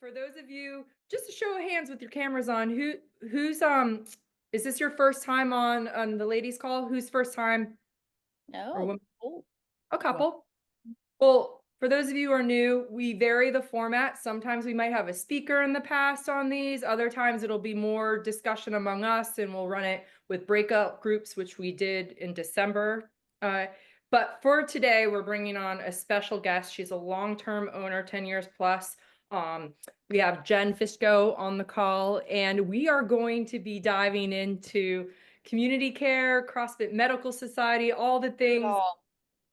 For those of you, just a show of hands with your cameras on, who's is this your first time on the ladies call? Who's first time or No. women? Oh, A well, couple. Well, for those of you who are new, we vary the format. Sometimes we might have a speaker in the past on these. Other times it'll be more discussion among us, and we'll run it with breakout groups, which we did in December. But for today, we're bringing on a special guest. She's a long-term owner, 10 years plus. We have Jenn Pishko on the call, and we are going to be diving into CommunityCare, CrossFit Medical Society, all the things, oh,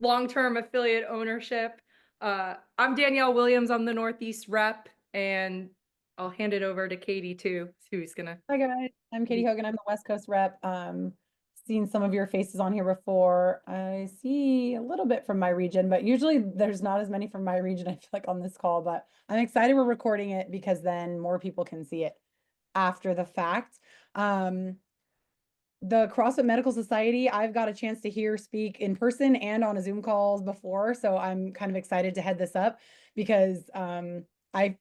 long-term affiliate ownership. I'm Danielle Williams. I'm the Northeast rep, and I'll hand it over to Katie too, who's gonna. Hi guys, I'm Katie Hogan. I'm the West Coast rep. Seen some of your faces on here before. I see a little bit from my region, but usually there's not as many from my region, I feel like, on this call, but I'm excited we're recording it because then more people can see it after the fact. The CrossFit Medical Society, I've got a chance to hear speak in person and on a Zoom calls before, so I'm kind of excited to head this up because I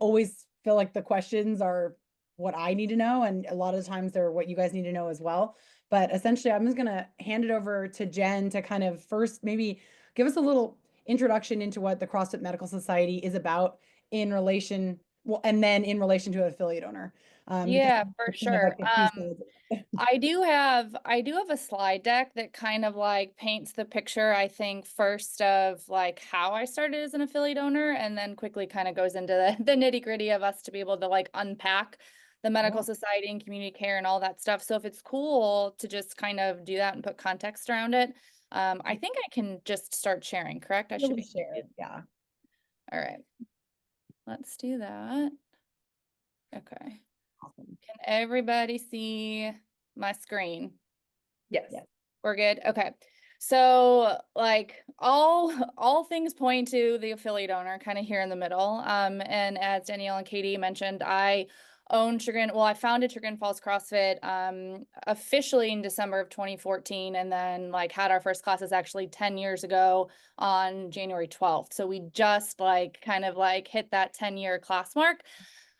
always feel like the questions are what I need to know, and a lot of the times they're what you guys need to know as well. But essentially, I'm just gonna hand it over to Jenn to kind of first maybe give us a little introduction into what the CrossFit Medical Society is about in relation, well, and then in relation to an affiliate owner. Because yeah, for it's kind of like sure. the two sides. I do have a slide deck that kind of like paints the picture, I think, first of like how I started as an affiliate owner, and then quickly kind of goes into the nitty-gritty of us to be able to like unpack the medical Yeah, society and community care and all that stuff. So if it's cool to just kind of do that and put context around it, I think I can just start sharing, correct? I should really be. share. Yeah. All right, let's do that. Okay. Awesome. Can everybody see my screen? Yes. Yes. We're good. Okay. So like all things point to the affiliate owner kind of here in the middle. And as Danielle and Katie mentioned, I founded Chagrin Falls CrossFit officially in December of 2014, and then like had our first classes actually 10 years ago on January 12th. So we just like kind of like hit that 10-year class mark.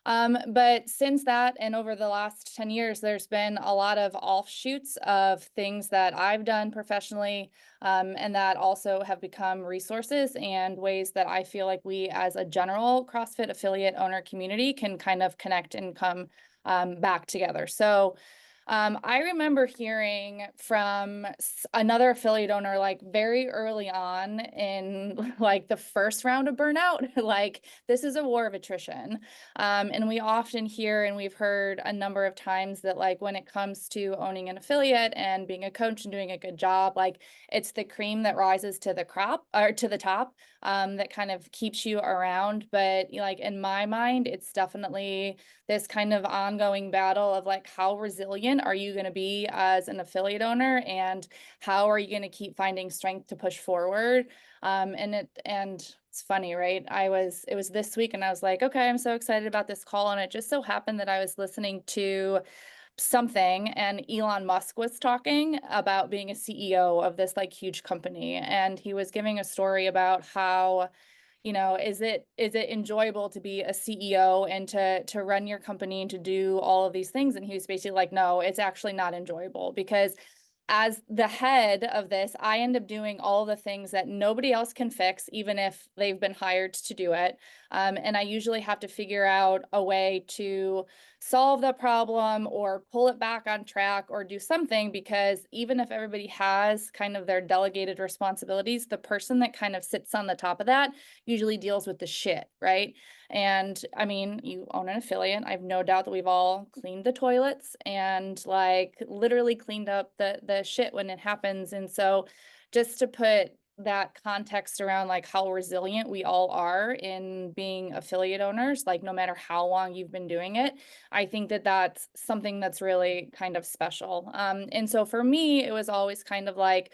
But since that and over the last 10 years, there's been a lot of offshoots of things that I've done professionally, and that also have become resources and ways that I feel like we as a general CrossFit affiliate owner community can kind of connect and come back together. So I remember hearing from another affiliate owner like very early on in like the first round of burnout, like this is a war of attrition. And we often hear, and we've heard a number of times that like when it comes to owning an affiliate and being a coach and doing a good job, like it's the cream that rises to the crop or to the top, that kind of keeps you around. But like in my mind, it's definitely this kind of ongoing battle of like how resilient are you going to be as an affiliate owner, and how are you going to keep finding strength to push forward. And it's funny, right? It was this week and I was like, okay, I'm so excited about this call. And it just so happened that I was listening to something and Elon Musk was talking about being a CEO of this like huge company. And he was giving a story about how, is it enjoyable to be a CEO and to run your company and to do all of these things? And he was basically like, no, it's actually not enjoyable, because as the head of this, I end up doing all the things that nobody else can fix, even if they've been hired to do it. And I usually have to figure out a way to solve the problem or pull it back on track or do something, because even if everybody has kind of their delegated responsibilities, the person that kind of sits on the top of that usually deals with the shit, right? And I mean, you own an affiliate. I've no doubt that we've all cleaned the toilets and like literally cleaned up the shit when it happens. And so just to put that context around like how resilient we all are in being affiliate owners, like no matter how long you've been doing it, I think that that's something that's really kind of special. And so for me, it was always kind of like,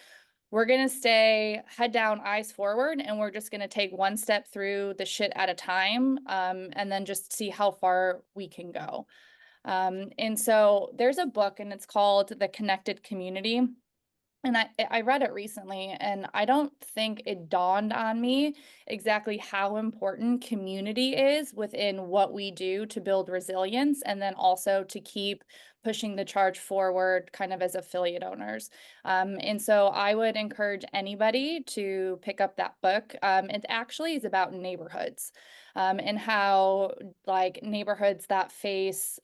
we're going to stay head down, eyes forward, and we're just going to take one step through the shit at a time, and then just see how far we can go. And so there's a book and it's called The Connected Community. And I read it recently, and I don't think it dawned on me exactly how important community is within what we do to build resilience, and then also to keep pushing the charge forward kind of as affiliate owners. And so I would encourage anybody to pick up that book. It actually is about neighborhoods, and how like neighborhoods that face,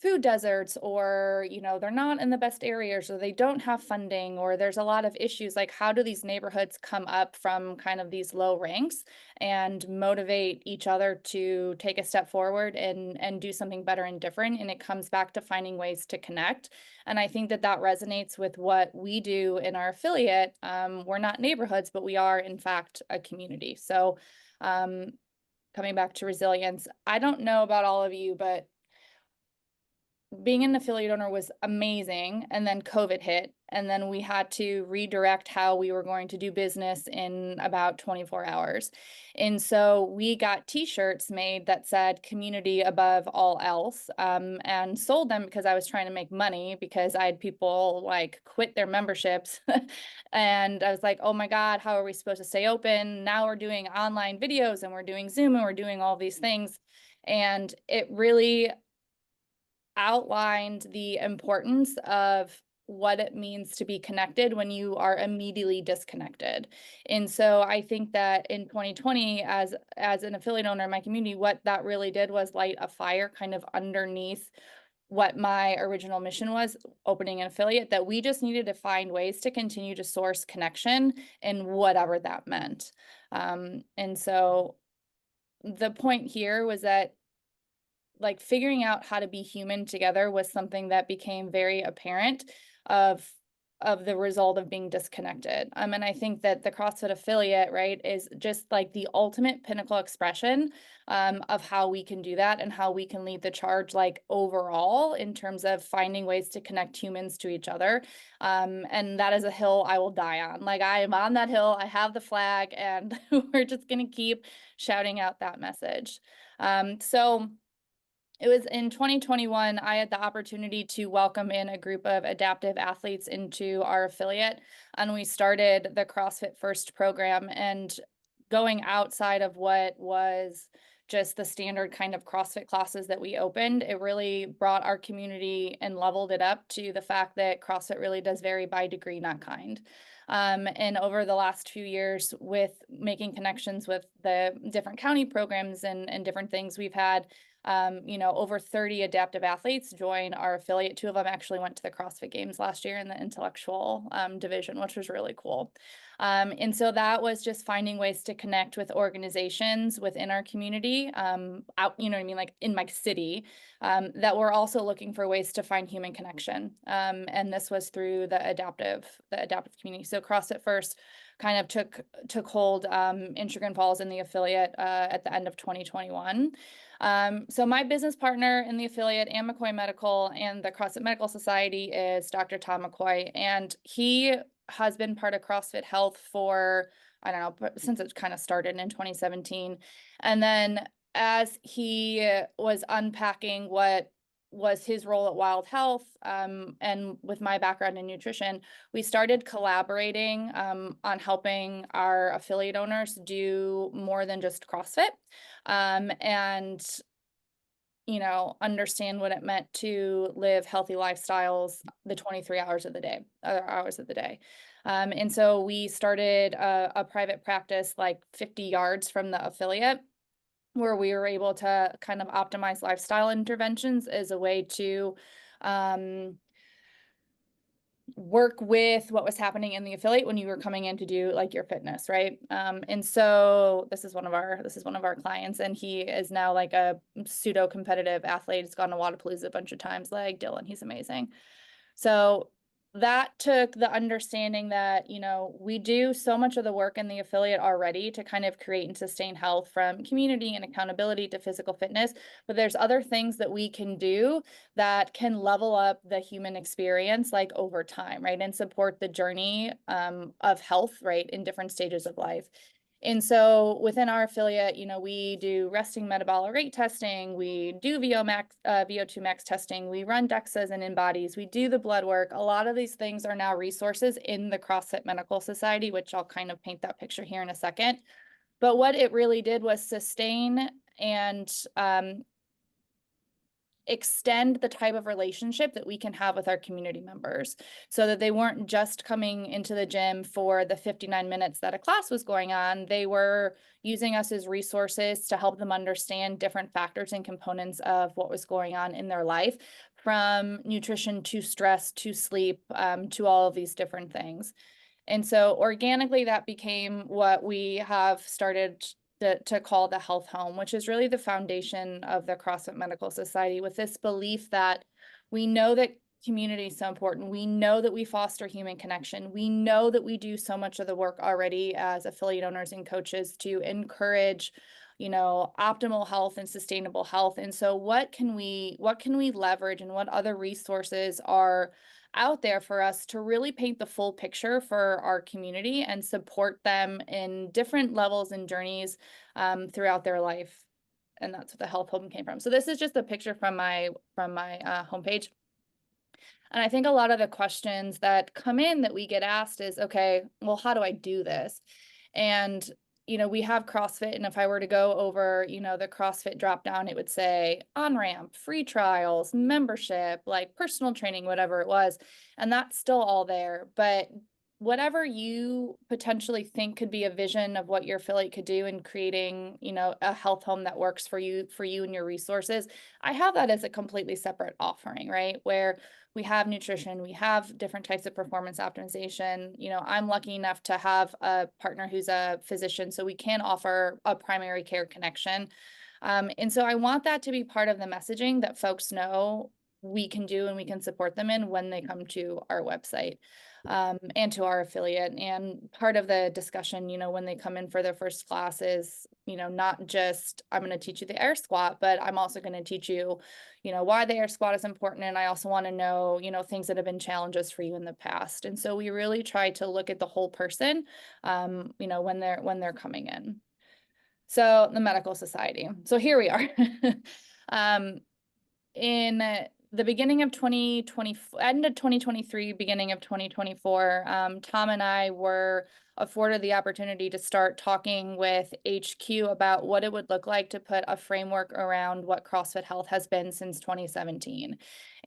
food deserts, or they're not in the best areas, or they don't have funding, or there's a lot of issues, like how do these neighborhoods come up from kind of these low ranks and motivate each other to take a step forward and do something better and different. And it comes back to finding ways to connect. And I think that that resonates with what we do in our affiliate. We're not neighborhoods, but we are in fact a community. So coming back to resilience, I don't know about all of you, but being an affiliate owner was amazing. And then COVID hit, and then we had to redirect how we were going to do business in about 24 hours. And so we got t-shirts made that said community above all else, and sold them because I was trying to make money, because I had people like quit their memberships. And I was like, oh my God, how are we supposed to stay open? Now we're doing online videos, and we're doing Zoom, and we're doing all these things. And it really outlined the importance of what it means to be connected when you are immediately disconnected. And so I think that in 2020, as an affiliate owner in my community, what that really did was light a fire kind of underneath what my original mission was, opening an affiliate, that we just needed to find ways to continue to source connection in whatever that meant. And so the point here was that like figuring out how to be human together was something that became very apparent of the result of being disconnected. And I think that the CrossFit affiliate, right, is just like the ultimate pinnacle expression of how we can do that, and how we can lead the charge like overall in terms of finding ways to connect humans to each other. And that is a hill I will die on. Like I am on that hill, I have the flag, and we're just gonna keep shouting out that message. So it was in 2021, I had the opportunity to welcome in a group of adaptive athletes into our affiliate, and we started the CrossFit First program. And going outside of what was just the standard kind of CrossFit classes that we opened, it really brought our community and leveled it up to the fact that CrossFit really does vary by degree, not kind. And over the last few years, with making connections with the different county programs and different things, we've had over 30 adaptive athletes join our affiliate. 2 of them actually went to the CrossFit Games last year in the intellectual division, which was really cool. And so that was just finding ways to connect with organizations within our community, out, like in my city, that were also looking for ways to find human connection. And this was through the adaptive community. So CrossFit First kind of took hold in Sugar Falls in the affiliate at the end of 2021. So my business partner in the affiliate and McCoy Medical and the CrossFit Medical Society is Dr. Tom McCoy, and he has been part of CrossFit Health for, I don't know, since it kind of started in 2017. And then as he was unpacking what was his role at Wild Health, and with my background in nutrition, we started collaborating on helping our affiliate owners do more than just CrossFit, and understand what it meant to live healthy lifestyles the 23 hours of the day, other hours of the day. And so we started a private practice like 50 yards from the affiliate, where we were able to kind of optimize lifestyle interventions as a way to work with what was happening in the affiliate when you were coming in to do like your fitness, right? And so this is one of our clients, and he is now like a pseudo competitive athlete. He's gone to Wadapalooza a bunch of times, like Dylan. He's amazing. So that took the understanding that, we do so much of the work in the affiliate already to kind of create and sustain health, from community and accountability to physical fitness, but there's other things that we can do that can level up the human experience like over time, right? And support the journey of health, right, in different stages of life. And so within our affiliate, we do resting metabolic rate testing, we do VO2 max testing, we run DEXAs and InBodies, we do the blood work. A lot of these things are now resources in the CrossFit Medical Society, which I'll kind of paint that picture here in a second. But what it really did was sustain and extend the type of relationship that we can have with our community members, so that they weren't just coming into the gym for the 59 minutes that a class was going on. They were using us as resources to help them understand different factors and components of what was going on in their life, from nutrition to stress to sleep, to all of these different things. And so organically, that became what we have started to call the health home, which is really the foundation of the CrossFit Medical Society, with this belief that we know that community is so important. We know that we foster human connection. We know that we do so much of the work already as affiliate owners and coaches to encourage, optimal health and sustainable health. And so what can we leverage, and what other resources are out there for us to really paint the full picture for our community and support them in different levels and journeys throughout their life. And that's what the health home came from. So this is just a picture from my homepage. And I think a lot of the questions that come in that we get asked is, okay, well, how do I do this? And we have CrossFit, and if I were to go over, the CrossFit drop down, it would say on-ramp, free trials, membership, like personal training, whatever it was. And that's still all there. But whatever you potentially think could be a vision of what your affiliate could do in creating, a health home that works for you and your resources, I have that as a completely separate offering, right? Where we have nutrition, we have different types of performance optimization. I'm lucky enough to have a partner who's a physician, so we can offer a primary care connection. And so I want that to be part of the messaging that folks know we can do and we can support them in when they come to our website, and to our affiliate. And part of the discussion, when they come in for their first class is, not just, I'm going to teach you the air squat, but I'm also going to teach you, why the air squat is important. And I also want to know, things that have been challenges for you in the past. And so we really try to look at the whole person, when they're coming in. So the Medical Society. So here we are. In the beginning of 2020, end of 2023, beginning of 2024, Tom and I were afforded the opportunity to start talking with HQ about what it would look like to put a framework around what CrossFit Health has been since 2017.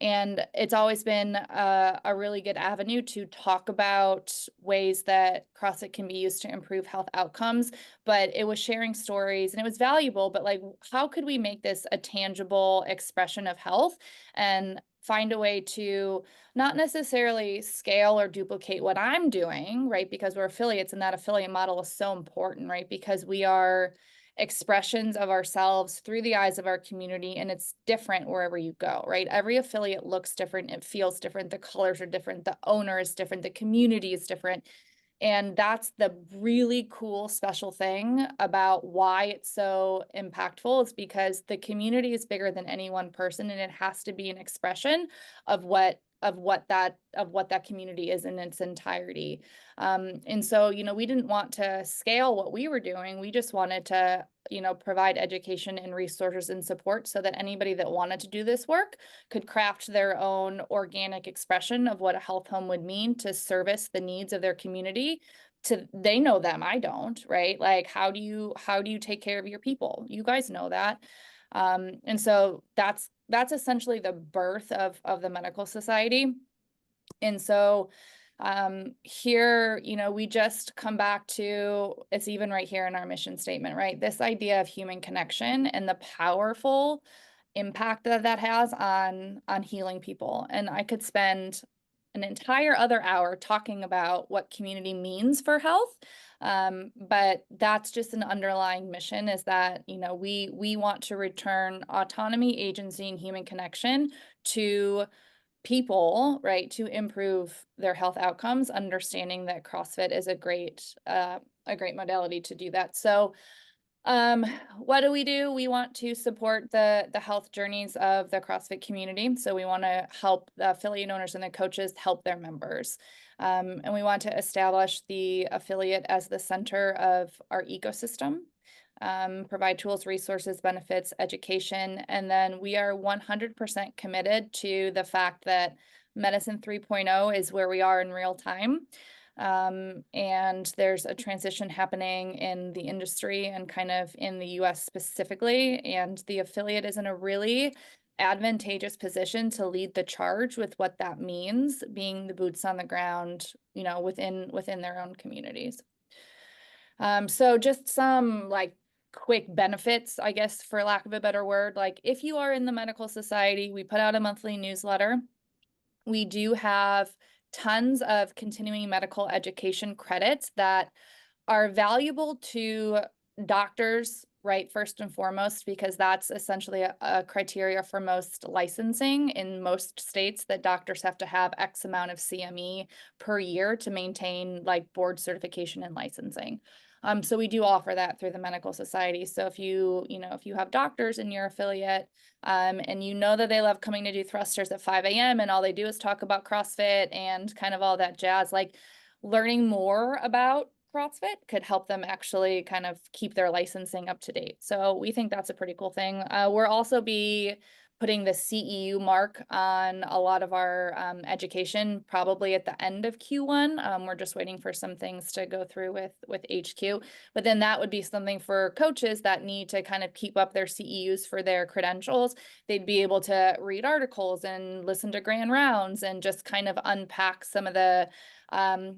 And it's always been a really good avenue to talk about ways that CrossFit can be used to improve health outcomes. But it was sharing stories, and it was valuable, but like, how could we make this a tangible expression of health and find a way to not necessarily scale or duplicate what I'm doing, right? Because we're affiliates, and that affiliate model is so important, right? Because we are expressions of ourselves through the eyes of our community, and it's different wherever you go, right? Every affiliate looks different, it feels different, the colors are different, the owner is different, the community is different. And that's the really cool, special thing about why it's so impactful, is because the community is bigger than any one person, and it has to be an expression of what that community is in its entirety. And so, we didn't want to scale what we were doing. We just wanted to, provide education and resources and support so that anybody that wanted to do this work could craft their own organic expression of what a health home would mean to service the needs of their community. They know them, I don't, right? Like, how do you take care of your people? You guys know that. And so that's essentially the birth of the Medical Society. And so here, we just come back to, it's even right here in our mission statement, right? This idea of human connection and the powerful impact that has on healing people. And I could spend an entire other hour talking about what community means for health. But that's just an underlying mission, is that, we want to return autonomy, agency, and human connection to people, right, to improve their health outcomes, understanding that CrossFit is a great modality to do that. So what do? We want to support the health journeys of the CrossFit community. So we want to help the affiliate owners and the coaches help their members. And we want to establish the affiliate as the center of our ecosystem, provide tools, resources, benefits, education, and then we are 100% committed to the fact that Medicine 3.0 is where we are in real time. And there's a transition happening in the industry and kind of in the US specifically, and the affiliate is in a really advantageous position to lead the charge with what that means, being the boots on the ground, you know, within their own communities. So just some like quick benefits, I guess, for lack of a better word. Like if you are in the medical society, we put out a monthly newsletter. We do have tons of continuing medical education credits that are valuable to doctors, right, first and foremost, because that's essentially a criteria for most licensing in most states, that doctors have to have X amount of CME per year to maintain like board certification and licensing. So we do offer that through the medical society. So if you have doctors in your affiliate, and you know that they love coming to do thrusters at 5 a.m. and all they do is talk about CrossFit and kind of all that jazz, like learning more about CrossFit could help them actually kind of keep their licensing up to date. So we think that's a pretty cool thing. We'll also be putting the CEU mark on a lot of our education, probably at the end of Q1. We're just waiting for some things to go through with HQ, but then that would be something for coaches that need to kind of keep up their CEUs for their credentials. They'd be able to read articles and listen to grand rounds and just kind of unpack some of the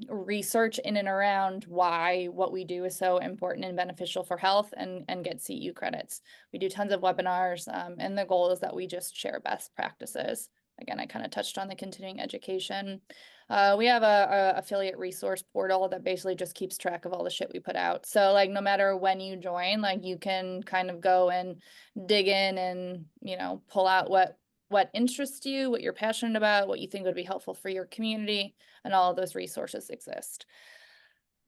research in and around why what we do is so important and beneficial for health, and get CEU credits. We do tons of webinars, and the goal is that we just share best practices. Again, I kind of touched on the continuing education. We have a affiliate resource portal that basically just keeps track of all the shit we put out. So like no matter when you join, like you can kind of go and dig in and, you know, pull out what interests you, what you're passionate about, what you think would be helpful for your community, and all of those resources exist.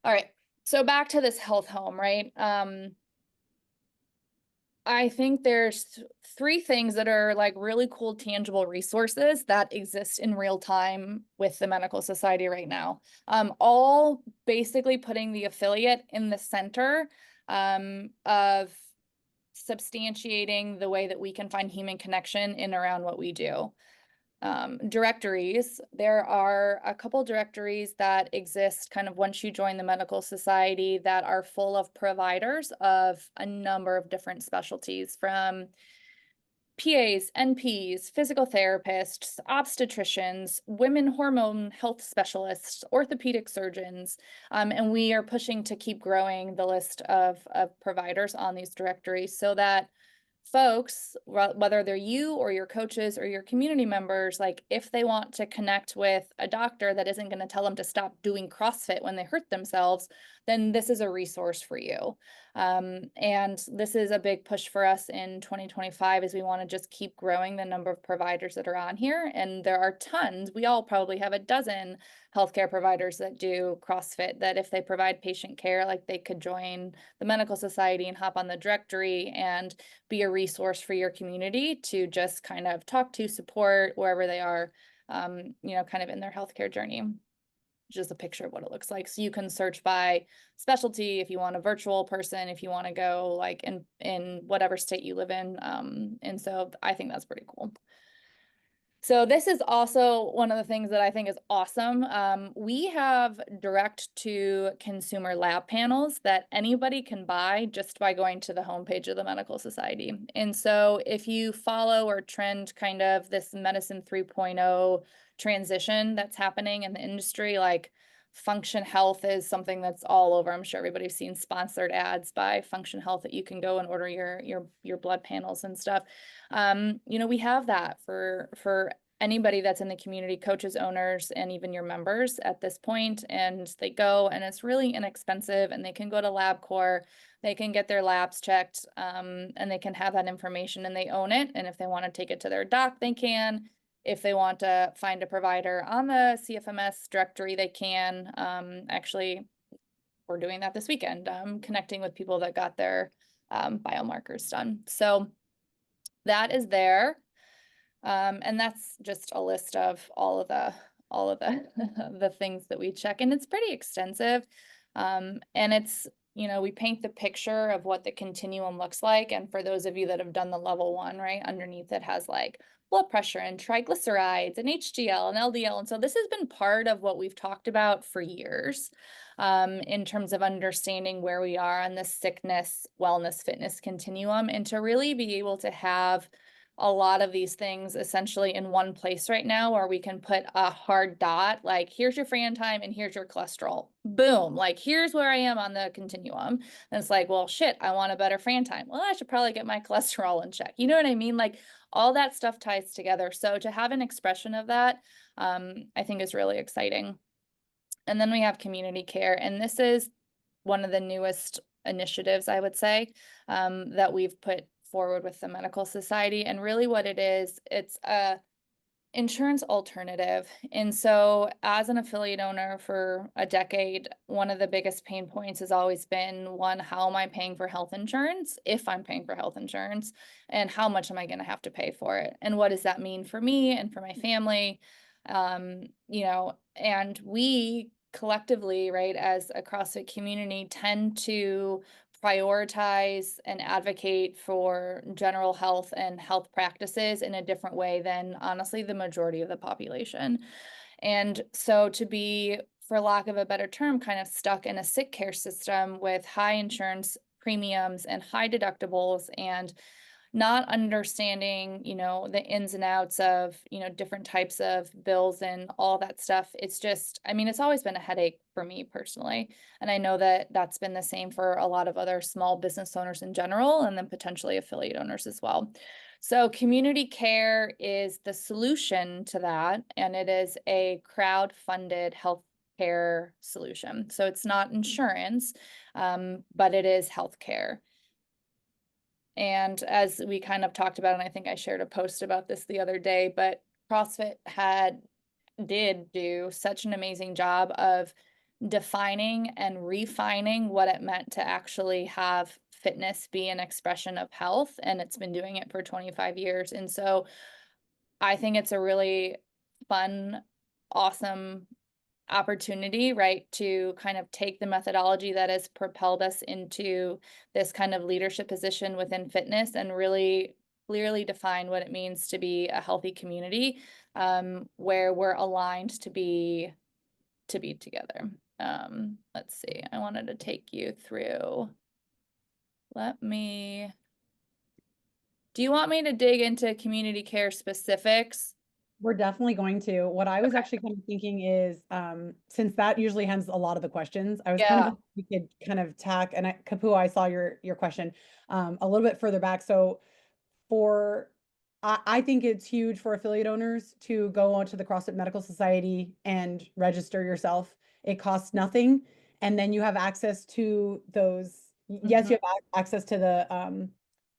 All right, so back to this health home, right? I think there's three things that are like really cool, tangible resources that exist in real time with the Medical Society right now. All basically putting the affiliate in the center of substantiating the way that we can find human connection in around what we do. Directories, there are a couple directories that exist kind of once you join the Medical Society that are full of providers of a number of different specialties, from PAs, NPs, physical therapists, obstetricians, women hormone health specialists, orthopedic surgeons, and we are pushing to keep growing the list of providers on these directories so that folks, whether they're you or your coaches or your community members, like if they want to connect with a doctor that isn't going to tell them to stop doing CrossFit when they hurt themselves, then this is a resource for you. And this is a big push for us in 2025, is we want to just keep growing the number of providers that are on here. And there are tons. We all probably have a dozen healthcare providers that do CrossFit, that if they provide patient care, like they could join the Medical Society and hop on the directory and be a resource for your community to just kind of talk to, support wherever they are, you know, kind of in their healthcare journey. Just a picture of what it looks like. So you can search by specialty if you want a virtual person, if you want to go like in whatever state you live in. And so I think that's pretty cool. So this is also one of the things that I think is awesome. We have direct to consumer lab panels that anybody can buy just by going to the homepage of the Medical Society. And so if you follow or trend kind of this Medicine 3.0 transition that's happening in the industry, like Function Health is something that's all over. I'm sure everybody's seen sponsored ads by Function Health that you can go and order your blood panels and stuff. You know, we have that for anybody that's in the community, coaches, owners, and even your members at this point. And they go, and it's really inexpensive, and they can go to LabCorp, they can get their labs checked, and they can have that information, and they own it. And if they want to take it to their doc, they can. If they want to find a provider on the CFMS directory, they can. Actually, we're doing that this weekend, connecting with people that got their biomarkers done. So that is there. And that's just a list of all of all of the the things that we check, and it's pretty extensive. And it's, you know, we paint the picture of what the continuum looks like. And for those of you that have done the level 1, right, underneath it has like blood pressure and triglycerides and HDL and LDL. And so this has been part of what we've talked about for years, in terms of understanding where we are on this sickness, wellness, fitness continuum, and to really be able to have a lot of these things essentially in one place right now, where we can put a hard dot, like here's your Fran time and here's your cholesterol. Boom, like here's where I am on the continuum. And it's like, well, shit, I want a better Fran time. Well, I should probably get my cholesterol in check. You know what I mean? Like all that stuff ties together. So to have an expression of that, I think is really exciting. And then we have CommunityCare, and this is one of the newest initiatives, I would say, that we've put forward with the Medical Society. And really what it is, it's a insurance alternative. And so as an affiliate owner for a decade, one of the biggest pain points has always been, one, how am I paying for health insurance, if I'm paying for health insurance, and how much am I going to have to pay for it? And what does that mean for me and for my family? You know, and we collectively, right, as a CrossFit community, tend to prioritize and advocate for general health and health practices in a different way than honestly the majority of the population. And so to be, for lack of a better term, kind of stuck in a sick care system with high insurance premiums and high deductibles, and not understanding, you know, the ins and outs of, you know, different types of bills and all that stuff. It's just, I mean, it's always been a headache for me personally. And I know that that's been the same for a lot of other small business owners in general, and then potentially affiliate owners as well. So CommunityCare is the solution to that. And it is a crowd-funded healthcare solution. So it's not insurance, but it is healthcare. And as we kind of talked about, and I think I shared a post about this the other day, but CrossFit did do such an amazing job of defining and refining what it meant to actually have fitness be an expression of health. And it's been doing it for 25 years. And so I think it's a really fun, awesome opportunity, right, to kind of take the methodology that has propelled us into this kind of leadership position within fitness and really clearly define what it means to be a healthy community, where we're aligned to be together. Let's see, I wanted to take you through. Do you want me to dig into CommunityCare specifics? We're definitely going to. What I was actually kind of thinking is, since that usually handles a lot of the questions, I was kind of, we could kind of tack, and Kapu, I saw your question a little bit further back. So I think it's huge for affiliate owners to go onto the CrossFit Medical Society and register yourself. It costs nothing. And then you have access to those. Yes, you have access to the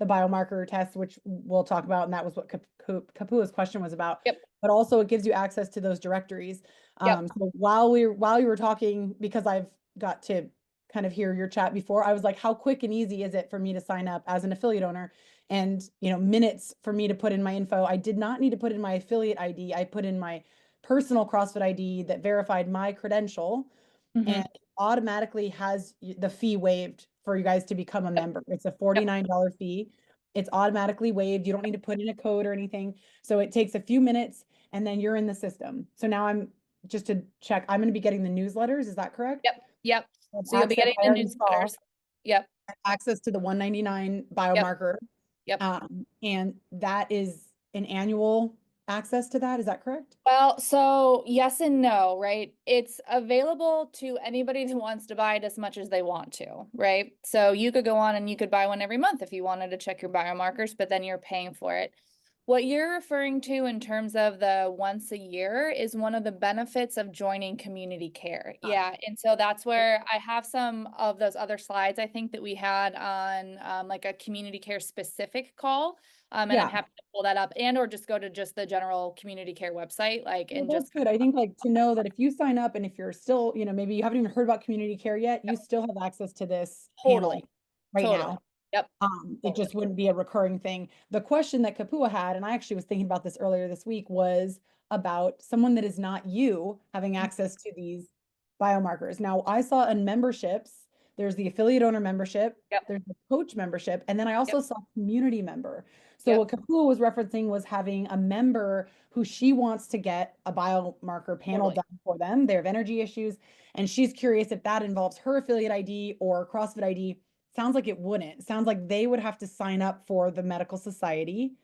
biomarker test, which we'll talk about. And that was what Kapua's question was about. Yep. But also it gives you access to those directories. Yep. So while you were talking, because I've got to kind of hear your chat before, I was like, how quick and easy is it for me to sign up as an affiliate owner? And, you know, minutes for me to put in my info. I did not need to put in my affiliate ID. I put in my personal CrossFit ID that verified my credential, and automatically has the fee waived for you guys to become a member. It's a $49 fee. It's automatically waived. You don't need to put in a code or anything. So it takes a few minutes and then you're in the system. So now just to check, I'm going to be getting the newsletters. Is that correct? Yep. So you'll be getting the newsletters. Yep. Access to the 199 biomarker. Yep. And that is an annual access to that. Is that correct? Well, so yes and no, right? It's available to anybody who wants to buy it as much as they want to, right? So you could go on and you could buy one every month if you wanted to check your biomarkers, but then you're paying for it. What you're referring to in terms of the once a year is one of the benefits of joining CommunityCare. Yeah. And so that's where I have some of those other slides I think that we had on like a CommunityCare specific call. And I'm happy to pull that up and or just go to just the general CommunityCare website. Like, and that's just good. I think like to know that if you sign up and if you're still, you know, maybe you haven't even heard about CommunityCare yet, you still have access to this panel right now. Yep. It just wouldn't be a recurring thing. The question that Kapua had, and I actually was thinking about this earlier this week, was about someone that is not you having access to these biomarkers. Now, I saw in memberships, there's the affiliate owner membership, Yep. there's the coach membership, and then I also saw community member. So Yep. what Kapua was referencing was having a member who she wants to get a biomarker panel done for them. They have energy issues, and she's curious if that involves her affiliate ID or CrossFit ID. Sounds like it wouldn't. Sounds like they would have to sign up for the medical society.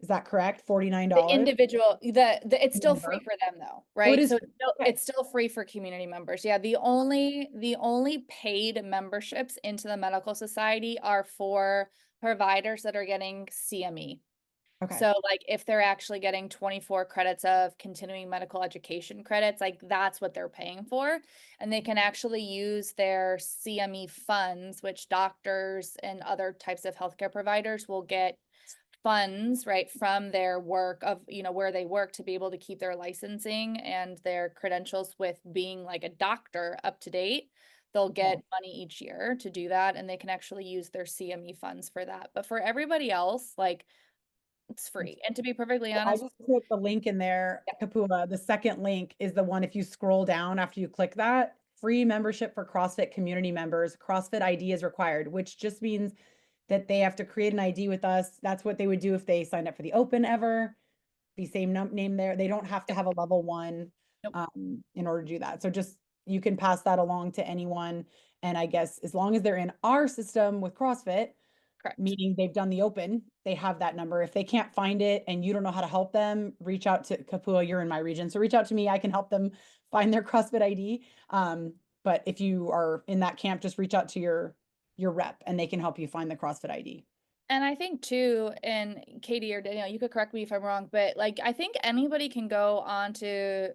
Is that correct? $49? The individual, it's still free Member. for them though, Oh, right? it is So free. Okay. it's still free for community members. Yeah, the only paid memberships into the medical society are for providers that are getting CME. Okay. So like if they're actually getting 24 credits of continuing medical education credits, like that's what they're paying for. And they can actually use their CME funds, which doctors and other types of healthcare providers will get funds, right, from their work of, where they work to be able to keep their licensing and their credentials with being like a doctor up to date. They'll get money each year to do that, and they can actually use their CME funds for that. But for everybody else, like, it's free. And to be perfectly I honest, just put the link in there, Kapua. The second link is the one, if you scroll down after you click that, free membership for CrossFit community members. CrossFit ID is required, which just means that they have to create an ID with us. That's what they would do if they signed up for the open ever. Be same name there. They don't have to have a level 1 Nope. in order to do that. So just, you can pass that along to anyone. And I guess as long as they're in our system with CrossFit, correct. meaning they've done the open, they have that number. If they can't find it and you don't know how to help them, reach out to Kapua. You're in my region, so reach out to me. I can help them find their CrossFit ID. But if you are in that camp, just reach out to your rep and they can help you find the CrossFit ID. And I think too, and Katie or Danielle, you could correct me if I'm wrong, but like I think anybody can go onto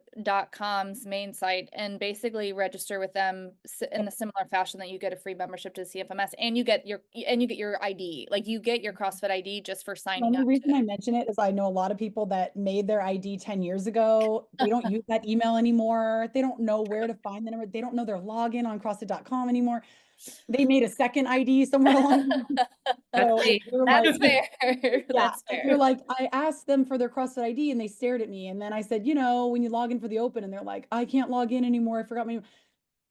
.com's main site and basically register with them in the similar fashion that you get a free membership to CFMS, and you get your ID, like you get your CrossFit ID just for The signing only up. reason I mention it is I know a lot of people that made their ID 10 years ago. They don't use that email anymore. They don't know where to find the number. They don't know their login on CrossFit.com anymore. They made a second ID somewhere along the line. So they're That's like, fair. yeah, That's and fair. they're like, I asked them for their CrossFit ID and they stared at me. And then I said, when you log in for the open, and they're like, I can't log in anymore. I forgot my.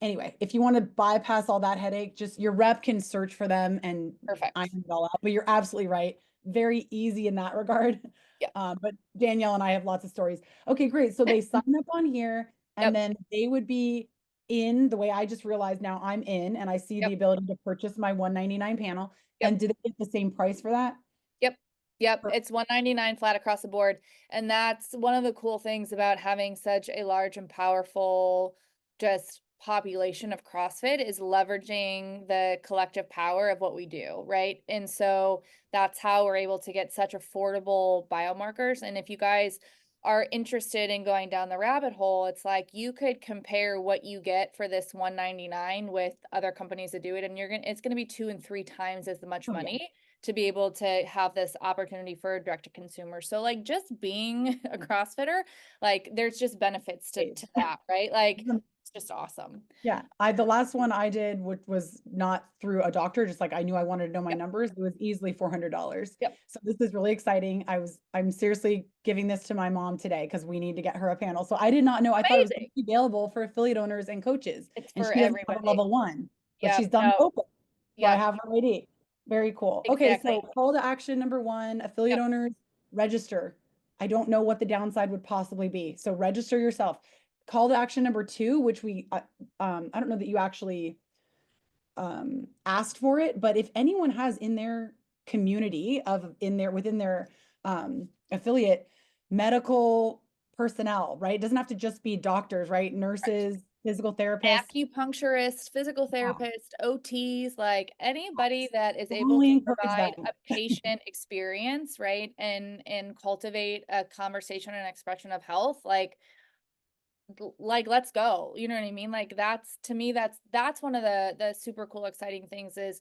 Anyway, if you want to bypass all that headache, just your rep can search for them and Perfect. iron it all out. But you're absolutely right. Very easy in that regard. Yeah. But Danielle and I have lots of stories. Okay, great. So they sign up on here and Yep. then they would be in the way I just realized now I'm in and I see the ability to purchase my $199 panel. Yep. And did they get the same price for that? Yep, it's $199 flat across the board. And that's one of the cool things about having such a large and powerful just population of CrossFit is leveraging the collective power of what we do, right? And so that's how we're able to get such affordable biomarkers. And if you guys are interested in going down the rabbit hole, it's like you could compare what you get for this $199 with other companies that do it, and it's gonna be 2 and 3 times as much money to be able to have this opportunity for direct to consumer. So like just being a CrossFitter, like there's just benefits to that, right? Like it's just awesome. Yeah, the last one I did, which was not through a doctor, just like I knew I wanted to know my numbers. It was easily $400. Yep. So this is really exciting. I'm seriously giving this to my mom today because we need to get her a panel. So I did not know. I thought it was going to be available for affiliate owners and coaches. It's And for she doesn't have everybody. a level 1, but Yep. she's done No. open. So I have her ID. Very cool. Okay, Exactly. so call to action number 1, affiliate owners, register. I don't know what the downside would possibly be. So register yourself. Call to action number 2, which we, I don't know that you actually asked for it, but if anyone has in their community within their affiliate medical personnel, right? It doesn't have to just be doctors, right? Nurses, physical therapists. Acupuncturist, physical therapist, OTs, like anybody that is able Strongly to encourage provide them. a patient experience, right? And cultivate a conversation and expression of health, like let's go. You know what I mean? Like that's, to me, that's one of the super cool, exciting things is,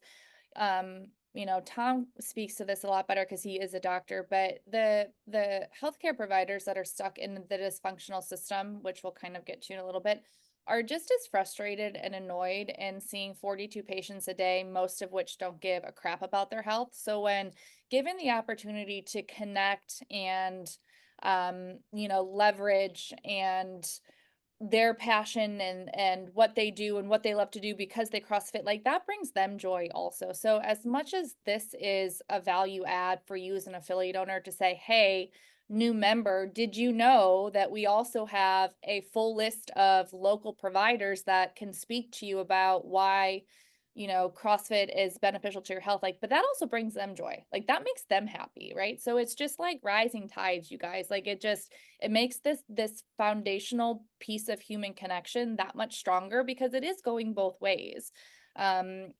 Tom speaks to this a lot better because he is a doctor, but the healthcare providers that are stuck in the dysfunctional system, which we'll kind of get to in a little bit, are just as frustrated and annoyed in seeing 42 patients a day, most of which don't give a crap about their health. So when given the opportunity to connect and leverage and their passion and what they do and what they love to do because they CrossFit, like that brings them joy also. So as much as this is a value add for you as an affiliate owner to say, hey, new member, did you know that we also have a full list of local providers that can speak to you about why CrossFit is beneficial to your health, like, but that also brings them joy. Like that makes them happy, right? So it's just like rising tides, you guys. Like it makes this foundational piece of human connection that much stronger because it is going both ways. And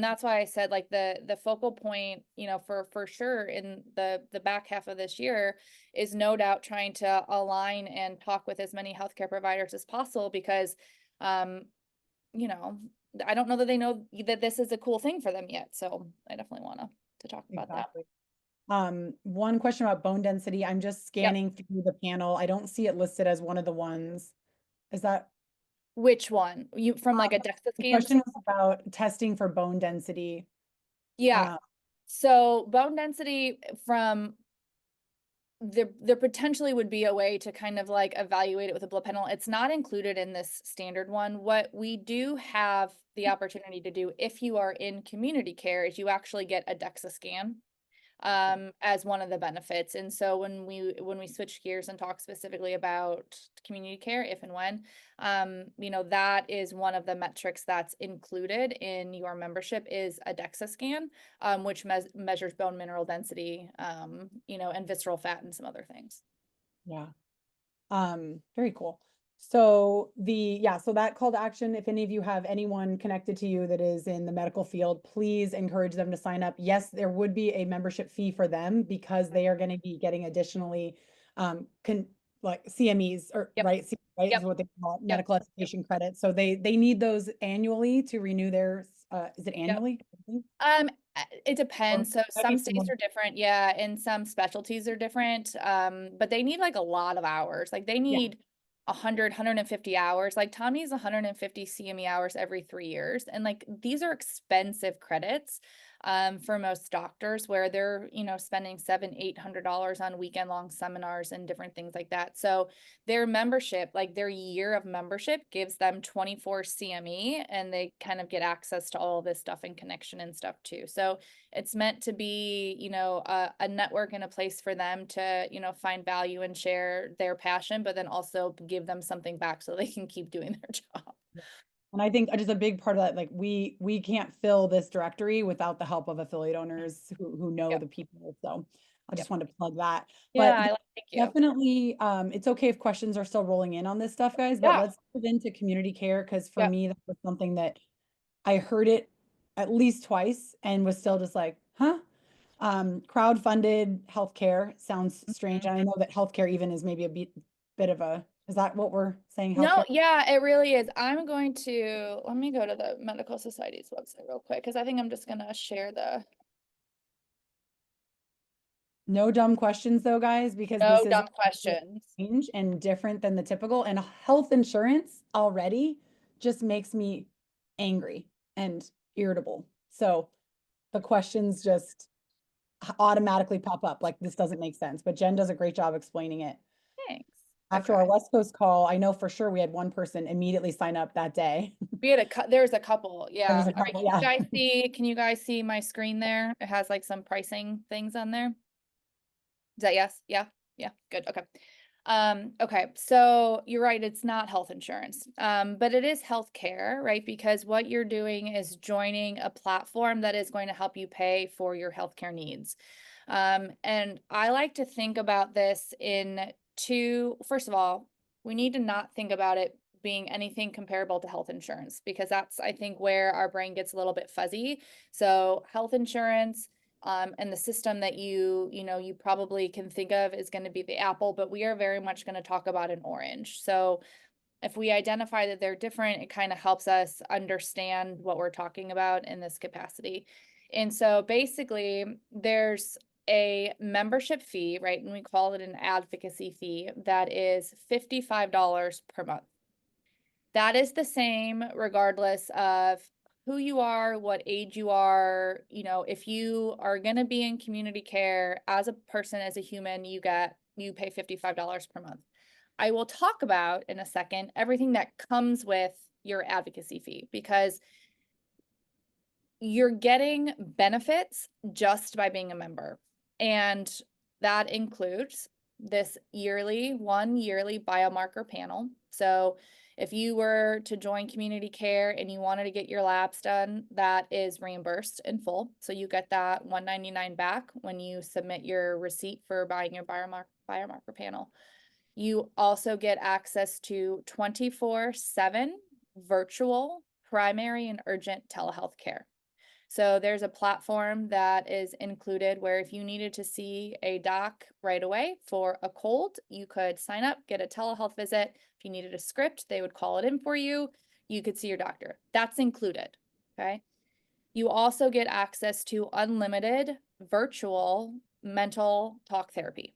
that's why I said like the focal point, for sure in the back half of this year is no doubt trying to align and talk with as many healthcare providers as possible because you know, I don't know that they know that this is a cool thing for them yet. So I definitely want to talk about that. Exactly. One question about bone density. I'm just Yep. scanning through the panel. I don't see it listed as one of the ones. Is that Which one? You from like a DEXA the scan? question was about testing for bone density? Yeah. So bone density from there potentially would be a way to kind of like evaluate it with a blood panel. It's not included in this standard one. What we do have the opportunity to do if you are in CommunityCare is you actually get a DEXA scan as one of the benefits. And so when we switch gears and talk specifically about CommunityCare, if and when, that is one of the metrics that's included in your membership is a DEXA scan, which measures bone mineral density, and visceral fat and some other things. Yeah. Very cool. So so that call to action, if any of you have anyone connected to you that is in the medical field, please encourage them to sign up. Yes, there would be a membership fee for them because they are going to be getting additionally, like CMEs or Yep. right, right Yep. is what they call it, Yep. medical education credits. So they need those annually to renew their, is it annually? It depends. So some Maybe states are different. Yeah. And some specialties are different. But they need like a lot of hours. Like they need 150 hours. Like Tom needs 150 CME hours every 3 years. And like these are expensive credits for most doctors where they're, spending $700-800 on weekend long seminars and different things like that. So their membership, like their year of membership gives them 24 CME and they kind of get access to all of this stuff and connection and stuff too. So it's meant to be, a network and a place for them to, find value and share their passion, but then also give them something back so they can keep doing their job. And I think just a big part of that, like we can't fill this directory without the help of affiliate owners who know Yep. the people. So I just Yep. wanted to plug that. Yeah, But thank you. definitely, it's okay if questions are still rolling in on this stuff, guys. But Yeah. let's move into CommunityCare because for Yep. me, that was something that I heard it at least twice and was still just like, huh? Crowd-funded healthcare sounds strange. Mhm. And I know that healthcare even is maybe a bit of a, is that what we're saying? No, Healthcare? yeah, it really is. I'm going to, let me go to the Medical Society's website real quick because I think I'm just going to share the. No dumb questions though, guys, because No this is dumb questions. strange and different than the typical. And health insurance already just makes me angry and irritable. So the questions just automatically pop up like this doesn't make sense. But Jen does a great job explaining it. Thanks. After Okay. our West Coast call, I know for sure we had one person immediately sign up that day. We had there's a couple. There Yeah. was a All right. couple, yeah. Can you guys see my screen there? It has like some pricing things on there. Is that yes? Yeah. Yeah. Good. Okay. Okay. So you're right. It's not health insurance. But it is health care, right? Because what you're doing is joining a platform that is going to help you pay for your healthcare needs. And I like to think about this in first of all, we need to not think about it being anything comparable to health insurance because that's, I think, where our brain gets a little bit fuzzy. So health insurance, and the system that you probably can think of is going to be the apple, but we are very much going to talk about an orange. So if we identify that they're different, it kind of helps us understand what we're talking about in this capacity. And so basically there's a membership fee, right? And we call it an advocacy fee that is $55 per month. That is the same regardless of who you are, what age you are. If you are going to be in CommunityCare as a person, as a human, you get you pay $55 per month. I will talk about in a second everything that comes with your advocacy fee, because you're getting benefits just by being a member. And that includes this one yearly biomarker panel. So if you were to join CommunityCare and you wanted to get your labs done, that is reimbursed in full. So you get that $199 back when you submit your receipt for buying your biomarker panel. You also get access to 24/7 virtual primary and urgent telehealth care. So there's a platform that is included where if you needed to see a doc right away for a cold, you could sign up, get a telehealth visit. If you needed a script, they would call it in for you. You could see your doctor. That's included, okay? You also get access to unlimited virtual mental talk therapy,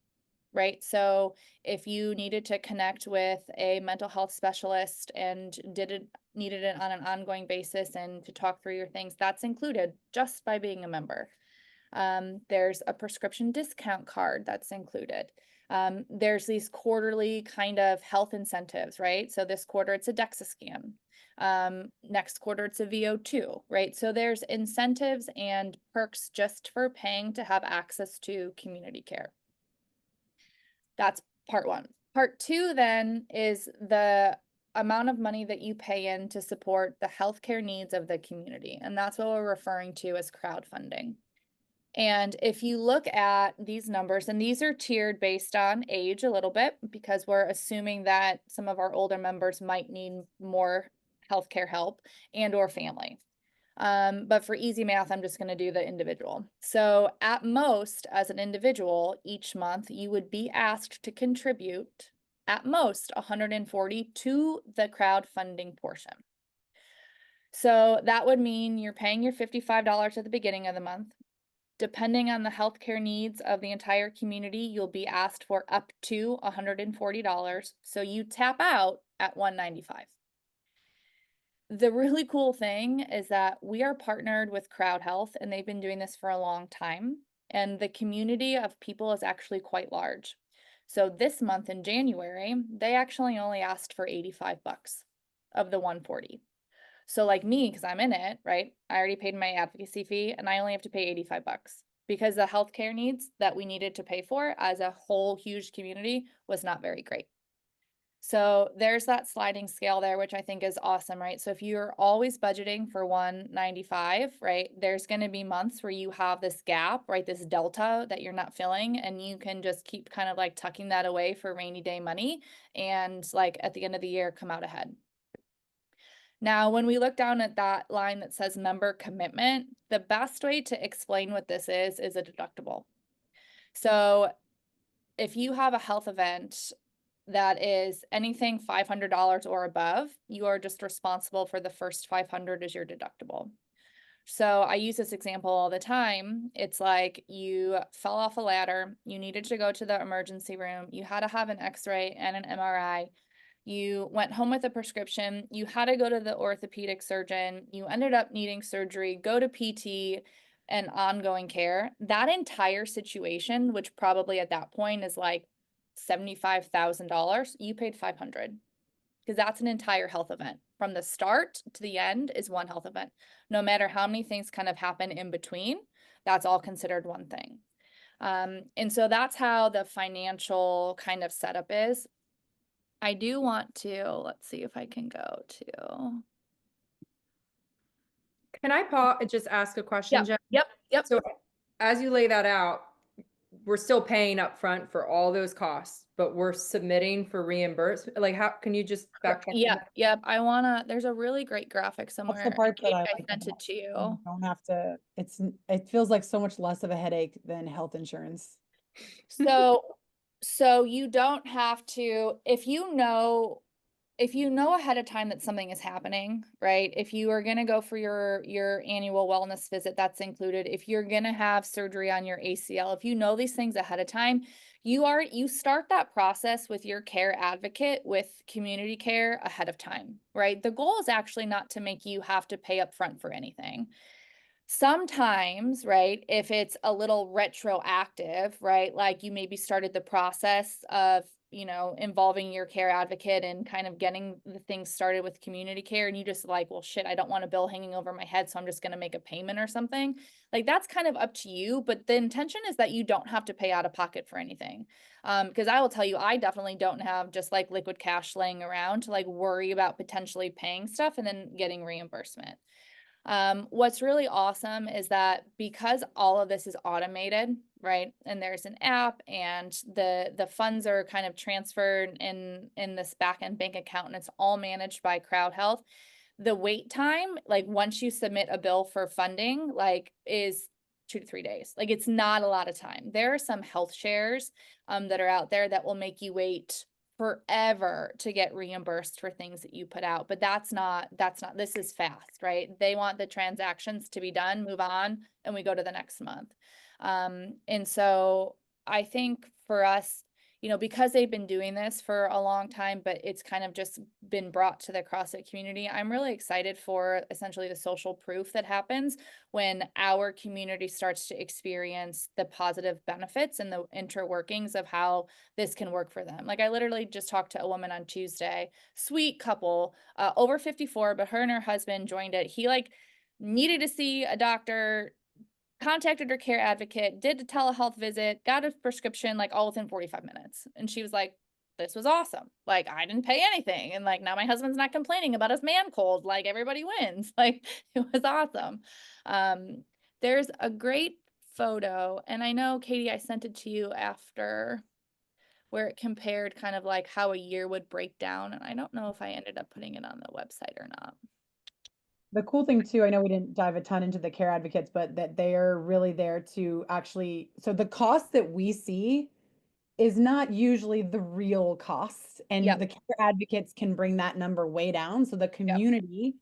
right? So if you needed to connect with a mental health specialist and needed it on an ongoing basis and to talk through your things, that's included just by being a member. There's a prescription discount card that's included. There's these quarterly kind of health incentives, right? So this quarter it's a DEXA scan. Next quarter it's a VO2, right? So there's incentives and perks just for paying to have access to CommunityCare. That's part one. Part two then is the amount of money that you pay in to support the healthcare needs of the community. And that's what we're referring to as crowdfunding. And if you look at these numbers, and these are tiered based on age a little bit, because we're assuming that some of our older members might need more healthcare help and or family. But for easy math, I'm just going to do the individual. So at most, as an individual, each month, you would be asked to contribute at most $140 to the crowdfunding portion. So that would mean you're paying your $55 at the beginning of the month. Depending on the healthcare needs of the entire community, you'll be asked for up to $140. So you tap out at $195. The really cool thing is that we are partnered with Crowd Health, and they've been doing this for a long time. And the community of people is actually quite large. So this month in January, they actually only asked for $85 of the $140. So like me, because I'm in it, right? I already paid my advocacy fee and I only have to pay $85 because the healthcare needs that we needed to pay for as a whole huge community was not very great. So there's that sliding scale there, which I think is awesome, right? So if you're always budgeting for $195, right, there's going to be months where you have this gap, right, this delta that you're not filling, and you can just keep kind of like tucking that away for rainy day money and like at the end of the year come out ahead. Now, when we look down at that line that says member commitment, the best way to explain what this is a deductible. So if you have a health event that is anything $500 or above, you are just responsible for the first $500 as your deductible. So I use this example all the time. It's like you fell off a ladder, you needed to go to the emergency room, you had to have an x-ray and an MRI, you went home with a prescription, you had to go to the orthopedic surgeon, you ended up needing surgery, go to PT and ongoing care. That entire situation, which probably at that point is like $75,000, you paid $500 because that's an entire health event. From the start to the end is one health event. No matter how many things kind of happen in between, that's all considered one thing. And so that's how the financial kind of setup is. I do want to, let's see if I can go to. Can I just ask a question, Jen? Yep. So as you lay that out, we're still paying up front for all those costs, but we're submitting for reimbursement. Like, how can you just back? Yep. There's a really great graphic somewhere. That's the part that I sent it to you. You don't have to, it feels like so much less of a headache than health insurance. So you don't have to, if you know ahead of time that something is happening, right? If you are going to go for your annual wellness visit, that's included. If you're going to have surgery on your ACL, if you know these things ahead of time, you start that process with your care advocate with CommunityCare ahead of time, right? The goal is actually not to make you have to pay up front for anything. Sometimes, right, if it's a little retroactive, right, like you maybe started the process of, involving your care advocate and kind of getting the things started with community care, and you just like, well, shit, I don't want a bill hanging over my head, so I'm just going to make a payment or something. Like that's kind of up to you, but the intention is that you don't have to pay out of pocket for anything. Because I will tell you, I definitely don't have just like liquid cash laying around to like worry about potentially paying stuff and then getting reimbursement. What's really awesome is that because all of this is automated, right? And there's an app and the funds are kind of transferred in this back end bank account, and it's all managed by Crowd Health. The wait time, like once you submit a bill for funding, like is 2 to 3 days. Like it's not a lot of time. There are some health shares that are out there that will make you wait forever to get reimbursed for things that you put out, but that's not this is fast, right? They want the transactions to be done, move on, and we go to the next month. And so I think for us, because they've been doing this for a long time, but it's kind of just been brought to the CrossFit community, I'm really excited for essentially the social proof that happens when our community starts to experience the positive benefits and the interworkings of how this can work for them. Like I literally just talked to a woman on Tuesday, sweet couple, over 54, but her and her husband joined it. He like needed to see a doctor, contacted her care advocate, did a telehealth visit, got a prescription like all within 45 minutes. And she was like, this was awesome. Like I didn't pay anything. And like now my husband's not complaining about his man cold. Like everybody wins. Like it was awesome. There's a great photo, and I know, Katie, I sent it to you after, where it compared kind of like how a year would break down. And I don't know if I ended up putting it on the website or not. The cool thing too, I know we didn't dive a ton into the care advocates, but that they're really there to actually, so the cost that we see is not usually the real costs, and Yep. the care advocates can bring that number way down. So the Yep. community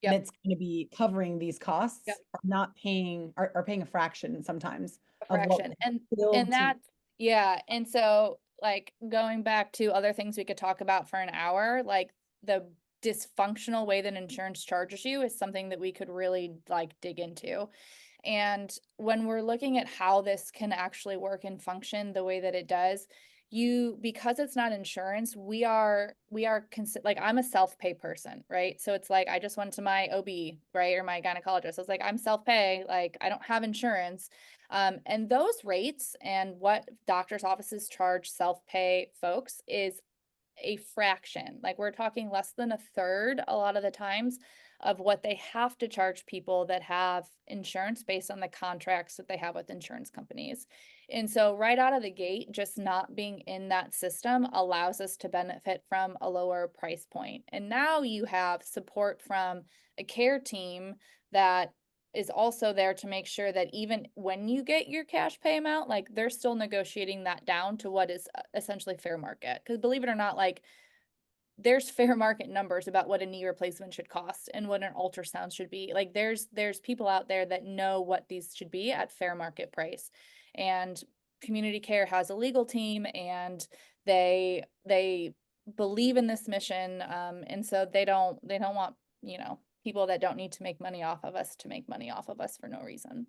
Yep. that's going to be covering these Yep. costs are not paying, are paying a fraction sometimes A of what fraction. And build to. that's, yeah. And so like going back to other things we could talk about for an hour, like the dysfunctional way that insurance charges you is something that we could really like dig into. And when we're looking at how this can actually work and function the way that it does, because it's not insurance, like I'm a self-pay person, right? So it's like I just went to my OB, right, or my gynecologist. I was like, I'm self-pay, like I don't have insurance. And those rates and what doctors' offices charge self-pay folks is a fraction. Like we're talking less than a third a lot of the times of what they have to charge people that have insurance based on the contracts that they have with insurance companies. And so right out of the gate, just not being in that system allows us to benefit from a lower price point. And now you have support from a care team that is also there to make sure that even when you get your cash pay amount, like they're still negotiating that down to what is essentially fair market. Because believe it or not, like there's fair market numbers about what a knee replacement should cost and what an ultrasound should be. Like there's people out there that know what these should be at fair market price. And CommunityCare has a legal team, and they believe in this mission. And so they don't want, people that don't need to make money off of us to make money off of us for no reason.